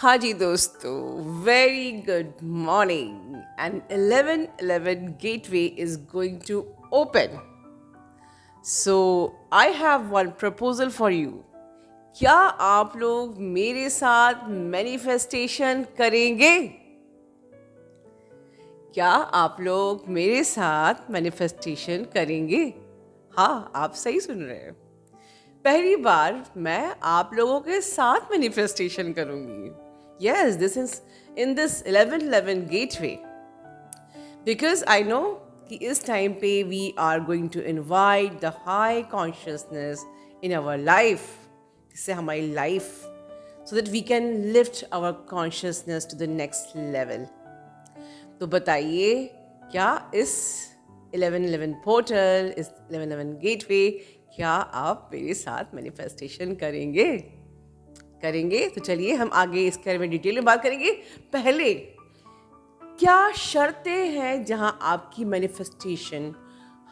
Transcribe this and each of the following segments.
हाँ जी दोस्तों, very good morning. And 1111 gateway is going to open. So I have one proposal for you. क्या आप लोग मेरे साथ मैनिफेस्टेशन करेंगे? क्या आप लोग मेरे साथ मैनिफेस्टेशन करेंगे? हाँ, आप सही सुन रहे हैं। पहली बार मैं आप लोगों के साथ मैनिफेस्टेशन करूंगी। Yes, this is in this 1111 gateway because I know कि इस टाइम पे we are going to invite the high consciousness in our life, जिससे हमारी life so that we can lift our consciousness to the next level. तो बताइए, क्या इस 1111 portal, इस 1111 गेटवे, क्या आप मेरे साथ मैनिफेस्टेशन करेंगे? तो चलिए हम आगे इसके बारे में डिटेल में बात करेंगे। पहले, क्या शर्तें हैं जहां आपकी मैनिफेस्टेशन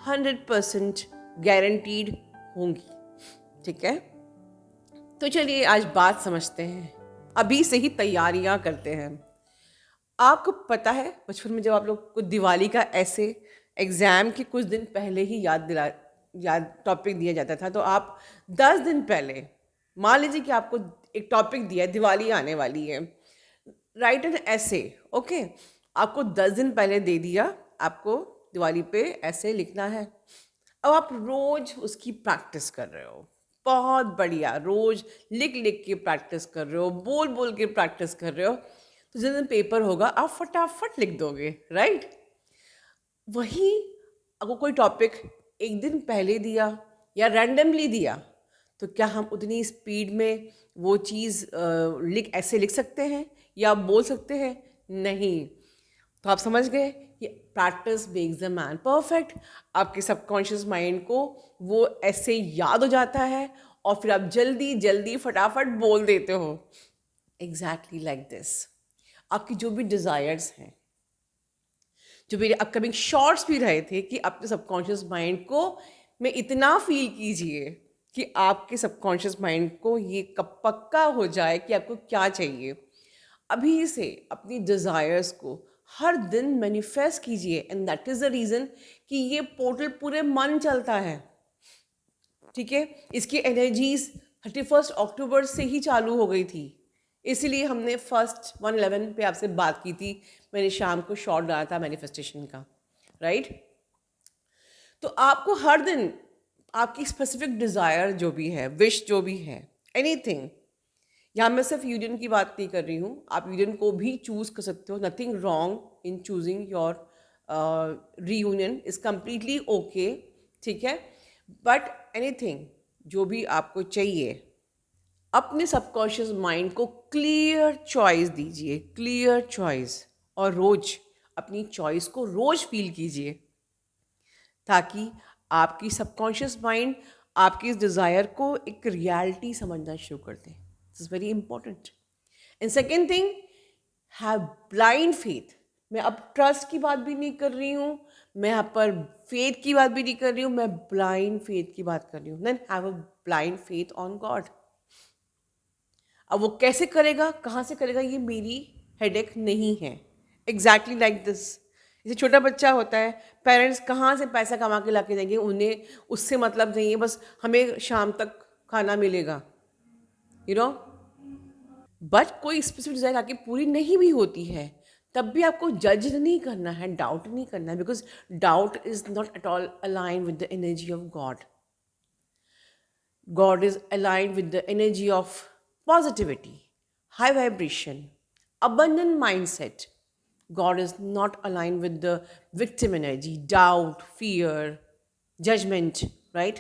100% गारंटीड होंगी? ठीक है, तो चलिए आज बात समझते हैं, अभी से ही तैयारियां करते हैं। आपको पता है, बचपन में जब आप लोग को दिवाली का ऐसे एग्ज़ाम के कुछ दिन पहले ही याद टॉपिक दिया जाता था, तो आप 10 दिन पहले, मान लीजिए कि आपको एक टॉपिक दिया है, दिवाली आने वाली है, राइट एन ऐसे, ओके, आपको 10 दिन पहले दे दिया, आपको दिवाली पे ऐसे लिखना है। अब आप रोज उसकी प्रैक्टिस कर रहे हो, बहुत बढ़िया, रोज लिख लिख के प्रैक्टिस कर रहे हो, बोल बोल के प्रैक्टिस कर रहे हो, तो जिस दिन पेपर होगा आप फटाफट लिख दोगे, राइट? वही अगर कोई टॉपिक एक दिन पहले दिया या रैंडमली दिया, तो क्या हम उतनी स्पीड में वो चीज़ ऐसे लिख सकते हैं या बोल सकते हैं? नहीं। तो आप समझ गए कि practice makes the man perfect. आपके सबकॉन्शियस माइंड को वो ऐसे याद हो जाता है और फिर आप जल्दी जल्दी फटाफट बोल देते हो। Exactly like this. आपकी जो भी डिज़ायर्स हैं, जो मेरे अपकमिंग शॉर्ट्स भी रहे थे कि अपने सबकॉन्शियस माइंड को में इतना फील कीजिए कि आपके सबकॉन्शियस माइंड को ये कब पक्का हो जाए कि आपको क्या चाहिए। अभी से अपनी डिज़ायर्स को हर दिन मैनिफेस्ट कीजिए, and that is the reason कि ये पोर्टल पूरे मन चलता है। ठीक है, इसकी एनर्जीज 31 अक्टूबर से ही चालू हो गई थी, इसीलिए हमने फर्स्ट 111 पे आपसे बात की थी। मैंने शाम को शॉर्ट डाला था मैनिफेस्टेशन का, राइट? तो आपको हर दिन आपकी स्पेसिफिक डिज़ायर जो भी है, विश जो भी है, एनीथिंग, यहाँ मैं सिर्फ यूनियन की बात नहीं कर रही हूँ, आप यूनियन को भी चूज़ कर सकते हो। Nothing wrong in choosing your reunion, is completely okay, ठीक है? बट एनीथिंग जो भी आपको चाहिए, अपने सबकॉन्शियस माइंड को क्लियर चॉइस दीजिए, क्लियर चॉइस, और रोज अपनी चॉइस को रोज फील कीजिए, ताकि आपकी सबकॉन्शियस माइंड आपकी इस डिज़ायर को एक रियलिटी समझना शुरू कर दे। This is very important. And second thing, have blind faith. मैं अब ट्रस्ट की बात भी नहीं कर रही हूँ, मैं यहाँ पर फेथ की बात भी नहीं कर रही हूँ, मैं ब्लाइंड फेथ की बात कर रही हूँ। Then have a blind faith on God. अब वो कैसे करेगा, कहाँ से करेगा, ये मेरी हेडेक नहीं है। एग्जैक्टली लाइक दिस, जैसे छोटा बच्चा होता है, पेरेंट्स कहाँ से पैसा कमा के ला के देंगे, उन्हें उससे मतलब नहीं है, बस हमें शाम तक खाना मिलेगा, यू नो। बट कोई स्पेसिफिक डिज़ायर आपकी पूरी नहीं भी होती है, तब भी आपको जज नहीं करना है, डाउट नहीं करना है, because doubt is not at all align with the energy of God. God is aligned with the energy of positivity, high vibration, abundant mindset. God is not aligned with the victim energy, doubt, fear, judgment, right?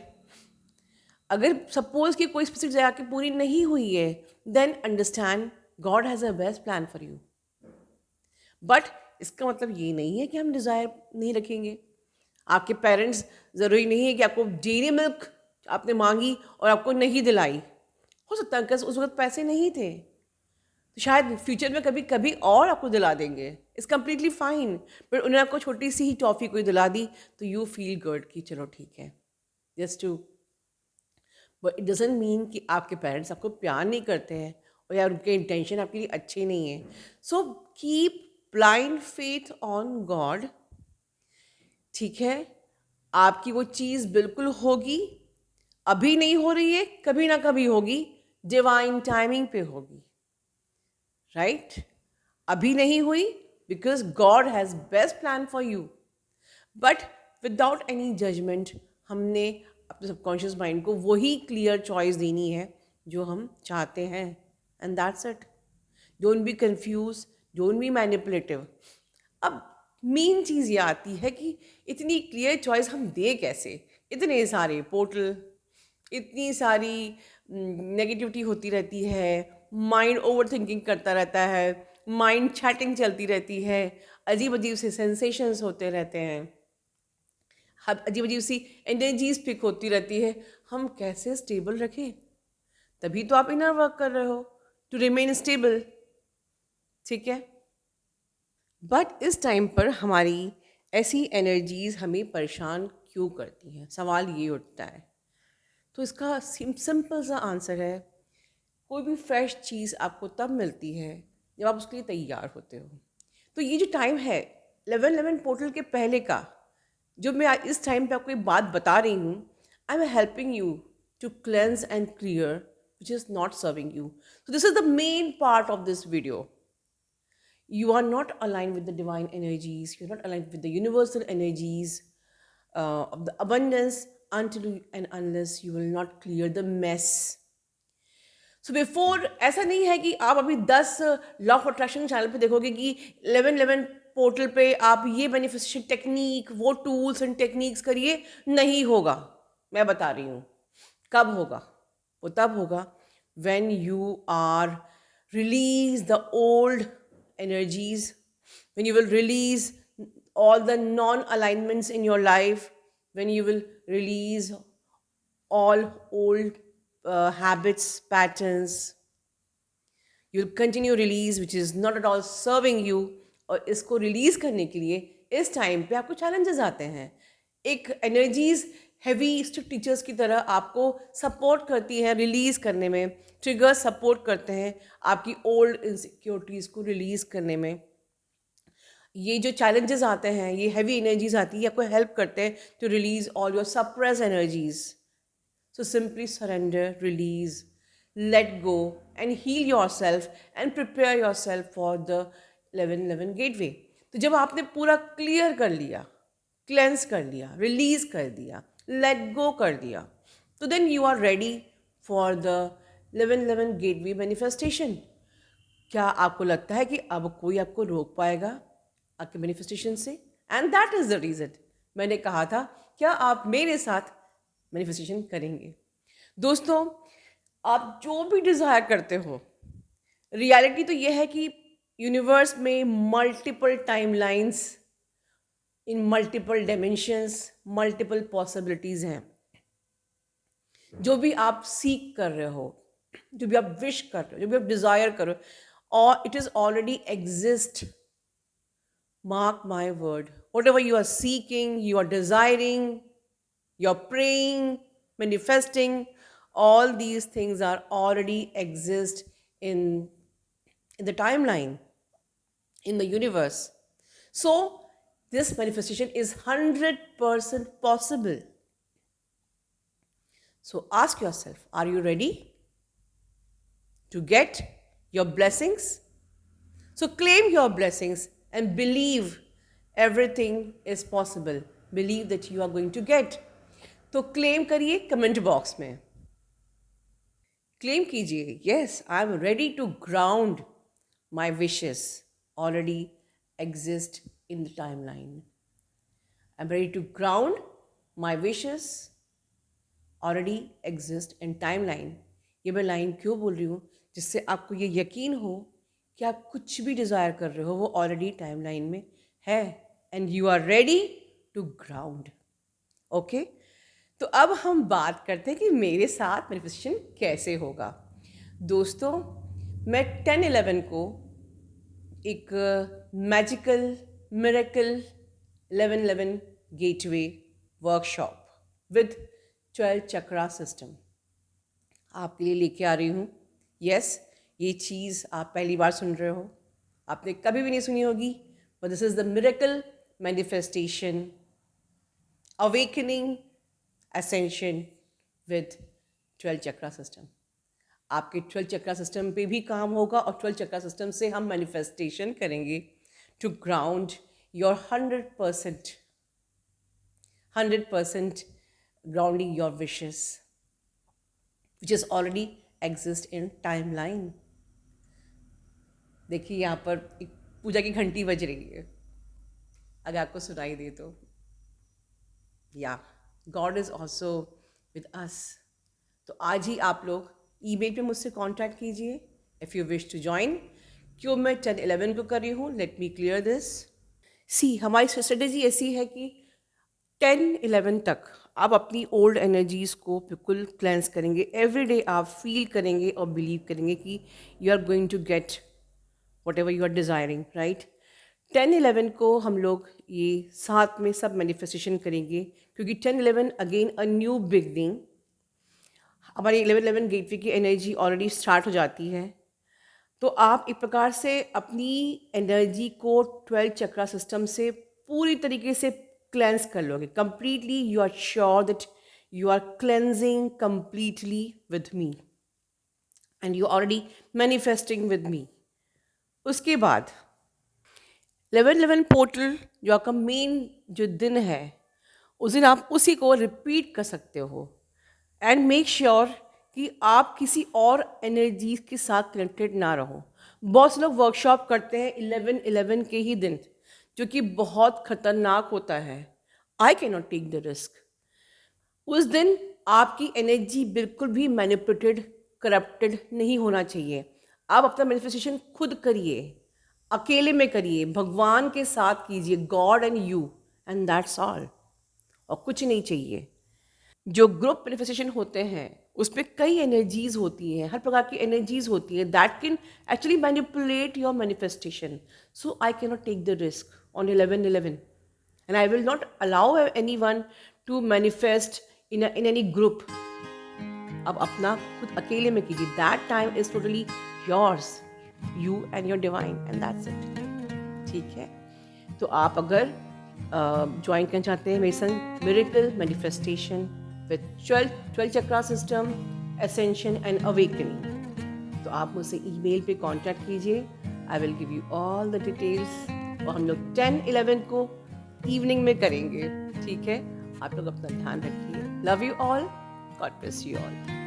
अगर suppose कि कोई specific जगह की पूरी नहीं हुई है, then understand God has a best plan for you. But इसका मतलब ये नहीं है कि हम डिज़ायर नहीं रखेंगे। आपके पेरेंट्स, ज़रूरी नहीं है कि आपको डेयरी मिल्क आपने मांगी और आपको नहीं दिलाई। हो सकता है कि उस वक्त पैसे नहीं थे, तो शायद फ्यूचर में कभी कभी और आपको दिला देंगे। It's completely fine. बट उन्होंने आपको छोटी सी ही टॉफ़ी कोई दिला दी तो यू फील गुड कि चलो ठीक है, just to. But it doesn't mean कि आपके पेरेंट्स आपको प्यार नहीं करते हैं या उनके इंटेंशन आपके लिए अच्छे नहीं है. So keep blind faith on God. ठीक है, आपकी वो चीज़ बिल्कुल होगी. अभी नहीं हो रही है, कभी ना कभी होगी. डिवाइन टाइमिंग पे होगी. राइट? अभी नहीं हुई because God has best plan for you. But without any judgment हमने अपने सबकॉन्शियस माइंड को वही क्लियर चॉइस देनी है जो हम चाहते हैं. And that's it. Don't be confuse, don't be manipulative. अब मेन चीज़ ये आती है कि इतनी क्लियर चॉइस हम दे कैसे. इतने सारे पोर्टल, इतनी सारी नेगेटिविटी होती रहती है, माइंड ओवर थिंकिंग करता रहता है, माइंड चैटिंग चलती रहती है, अजीब अजीब से सेंसेशंस होते रहते हैं, अजीब अजीब सी एनर्जीज पिक होती रहती है. हम कैसे स्टेबल रखें? तभी तो आप इनर वर्क कर रहे हो टू रिमेन स्टेबल. ठीक है, बट इस टाइम पर हमारी ऐसी एनर्जीज हमें परेशान क्यों करती हैं? सवाल ये उठता है. तो इसका सिंपल सा आंसर है, कोई भी फ्रेश चीज़ आपको तब मिलती है जब आप उसके लिए तैयार होते हो. तो ये जो टाइम है 11/11 पोर्टल के पहले का, जो मैं आज इस टाइम पे आपको ये बात बता रही हूँ, I am helping you to cleanse and clear which is not serving you. So this is the main part of this video. You are not aligned with the divine energies, you're not aligned with the universal energies of the abundance until and unless you will not clear the mess. So before, ऐसा नहीं है कि आप अभी 10 law of attraction channel पे देखोगे कि 11/11 portal पे आप ये मैनिफेस्टेशन टेक्निक, वो टूल्स एंड टेक्निक्स करिए. नहीं होगा. मैं बता रही हूँ कब होगा. वो तब होगा when you are release the old energies, when you will release all the non-alignments in your life, when you will release all old habits, patterns, you'll continue release which is not at all serving you. और इसको release करने के लिए इस time पे आपको challenges आते हैं. एक एनर्जीज हैवी स्ट्रिक्ट टीचर्स की तरह आपको सपोर्ट करती हैं रिलीज करने में. ट्रिगर्स सपोर्ट करते हैं आपकी ओल्ड इनसिक्योरिटीज़ को रिलीज करने में. ये जो चैलेंजेस आते हैं, ये हैवी एनर्जीज आती है, आपको हेल्प करते हैं to release all your suppress energies. So simply surrender, release, let go, and heal yourself and prepare yourself for the 11/11 gateway. तो जब आपने पूरा क्लियर कर लिया, क्लेंस कर लिया, रिलीज कर दिया, लेट गो कर दिया, तो then you are ready for the 11/11 gateway manifestation. क्या आपको लगता है कि अब कोई आपको रोक पाएगा आपके मैनिफेस्टेशन से? And that is the reason मैंने कहा था क्या आप मेरे साथ मैनिफेस्टेशन करेंगे. दोस्तों, आप जो भी डिज़ायर करते हो, रियलिटी तो ये है कि यूनिवर्स में मल्टीपल टाइमलाइंस, इन मल्टीपल डायमेंशंस, मल्टीपल पॉसिबिलिटीज़ हैं. जो भी आप सीख कर रहे हो, जो भी आप विश कर रहे हो, जो भी आप डिज़ायर कर रहे हो, और it is already exist. Mark my word, whatever you are seeking, you are desiring, you're praying, manifesting, all these things are already exist in the timeline, in the universe. So this manifestation is 100% possible. So ask yourself, are you ready to get your blessings? So claim your blessings and believe everything is possible. Believe that you are going to get. तो claim करिए comment box में. Claim कीजिए, yes I am ready to ground my wishes already exist in the time line. I am ready to ground my wishes already exist in time line. ये मैं line क्यों बोल रही हूँ? जिससे आपको ये यकीन हो कि आप कुछ भी डिज़ायर कर रहे हो वो ऑलरेडी टाइम लाइन में है and you are ready to ground. Okay, तो अब हम बात करते हैं कि मेरे साथ मैनिफेस्टेशन कैसे होगा. दोस्तों, मैं 10/11 को एक magical miracle 11/11 gateway workshop with 12 chakra system आपके लिए लेके आ रही हूँ. यस, ये चीज़ आप पहली बार सुन रहे हो, आपने कभी भी नहीं सुनी होगी, but this is the miracle manifestation awakening ascension with 12 chakra system. आपके 12 चक्रा सिस्टम पे भी काम होगा और 12 चक्रा सिस्टम से हम मैनिफेस्टेशन करेंगे to ground your 100% grounding your wishes which is already exist in timeline. देखिए यहाँ पर एक पूजा की घंटी बज रही है, अगर आपको सुनाई दे तो. या God is also with us. तो आज ही आप लोग ईमेल पे मुझसे कांटेक्ट कीजिए if you wish to join. क्यों मैं 10-11 को कर रही हूँ, let me clear this. See, हमारी स्ट्रेटेजी ऐसी है कि 10-11 तक आप अपनी ओल्ड एनर्जीज़ को बिल्कुल क्लेंस करेंगे. एवरी डे आप फील करेंगे और बिलीव करेंगे कि you are going to get whatever you are desiring, right. 10-11 को हम लोग ये साथ में सब मैनिफेस्टेशन करेंगे, क्योंकि 10-11 अगेन अ न्यू बिगनिंग. हमारी 11-11 गेटवे की एनर्जी ऑलरेडी स्टार्ट हो जाती है. तो आप एक प्रकार से अपनी एनर्जी को 12 चक्रा सिस्टम से पूरी तरीके से क्लेंस कर लोगे completely. You are sure that you are cleansing completely with me and you already manifesting with me. उसके बाद 11-11 पोर्टल जो आपका मेन जो दिन है, उस दिन आप उसी को रिपीट कर सकते हो. एंड मेक श्योर कि आप किसी और एनर्जी के साथ कनेक्टेड ना रहो. बहुत से लोग वर्कशॉप करते हैं 11-11 के ही दिन, जो कि बहुत खतरनाक होता है. I can not take the risk. उस दिन आपकी एनर्जी बिल्कुल भी मैनिपुलेटेड, करप्टेड नहीं होना चाहिए. आप अपना मैनिफेस्टेशन खुद करिए, अकेले में करिए, भगवान के साथ कीजिए, God and you, and that's all. और कुछ नहीं चाहिए. जो ग्रुप मैनिफेस्टेशन होते हैं उसमें कई एनर्जीज होती हैं, हर प्रकार की एनर्जीज होती हैं that can actually manipulate your manifestation. So I can not take the risk on 11-11 and I will not allow any one to manifest in any group. अब अपना खुद अकेले में कीजिए. That time is totally yours, you and your divine, and that's it. ठीक है. तो आप अगर ज्वाइन करना चाहते हैं मेरे संग miracle manifestation with 12 chakra system ascension and awakening, तो आप मुझसे ईमेल पे कांटेक्ट कीजिए. I will give you all the details. और हम लोग 10-11 को इवनिंग में करेंगे. ठीक है. आप लोग अपना ध्यान रखिए. Love you all. God bless you all.